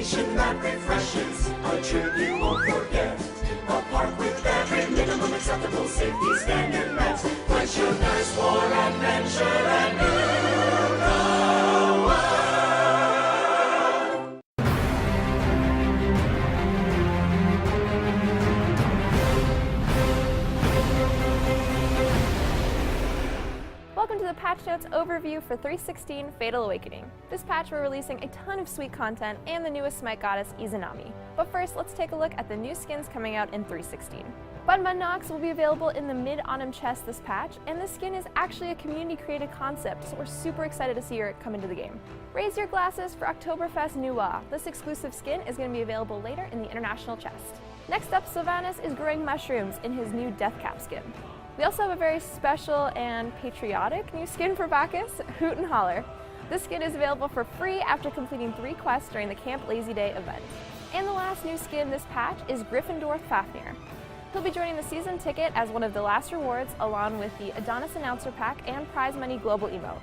sensation that refreshes, a trip you won't forget. A park with every minimum acceptable safety standard met. Push your thirst for adventure and view the world. Welcome to the patch notes overview for 3.16 Fatal Awakening. This patch we're releasing a ton of sweet content and the newest SMITE goddess Izanami. But first, let's take a look at the new skins coming out in 3.16. Bun Nox will be available in the mid-autumn chest this patch, and this skin is actually a community-created concept, so we're super excited to see her come into the game. Raise your glasses for Oktoberfest Noir. This exclusive skin is going to be available later in the international chest. Next up, Sylvanas is growing mushrooms in his new Deathcap skin. We also have a very special and patriotic new skin for Bacchus, Hoot and Holler. This skin is available for free after completing 3 quests during the Camp Lazy Day event. And the last new skin this patch is Gryffindor Fafnir. He'll be joining the season ticket as one of the last rewards, along with the Adonis Announcer Pack and Prize Money Global Emote.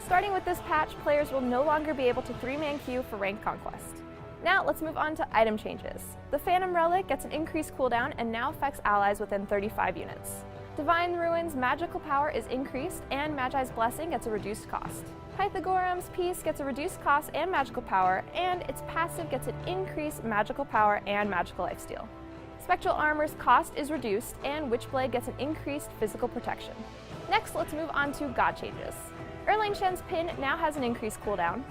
Starting with this patch, players will no longer be able to 3-man queue for ranked conquest. Now let's move on to item changes. The Phantom Relic gets an increased cooldown and now affects allies within 35 units. Divine Ruin's magical power is increased, and Magi's Blessing gets a reduced cost. Pythagorum's Peace gets a reduced cost and magical power, and its passive gets an increased magical power and magical lifesteal. Spectral Armor's cost is reduced, and Witchblade gets an increased physical protection. Next, let's move on to god changes. Erlang Shen's Pin now has an increased cooldown.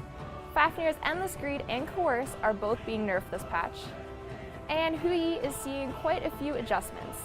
Fafnir's Endless Greed and Coerce are both being nerfed this patch. And Huyi is seeing quite a few adjustments.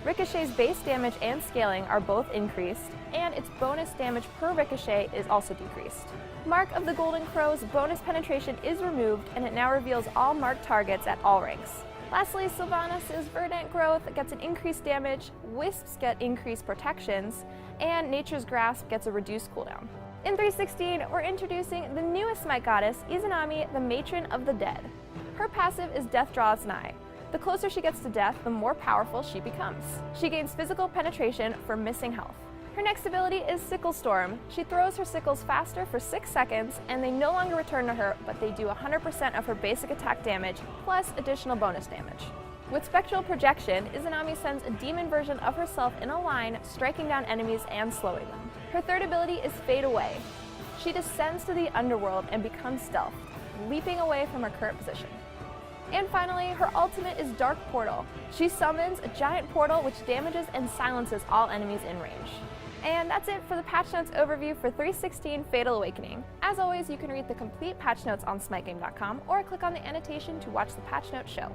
Ricochet's base damage and scaling are both increased, and its bonus damage per ricochet is also decreased. Mark of the Golden Crow's bonus penetration is removed, and it now reveals all marked targets at all ranks. Lastly, Sylvanas' Verdant Growth gets an increased damage, Wisps get increased protections, and Nature's Grasp gets a reduced cooldown. In 3.16, we're introducing the newest SMITE goddess, Izanami, the Matron of the Dead. Her passive is Death Draws Nigh. The closer she gets to death, the more powerful she becomes. She gains physical penetration for missing health. Her next ability is Sickle Storm. She throws her sickles faster for 6 seconds, and they no longer return to her, but they do 100% of her basic attack damage, plus additional bonus damage. With Spectral Projection, Izanami sends a demon version of herself in a line, striking down enemies and slowing them. Her third ability is Fade Away. She descends to the underworld and becomes stealthed, leaping away from her current position. And finally, her ultimate is Dark Portal. She summons a giant portal which damages and silences all enemies in range. And that's it for the patch notes overview for 3.16 Fatal Awakening. As always, you can read the complete patch notes on SmiteGame.com or click on the annotation to watch the patch notes show.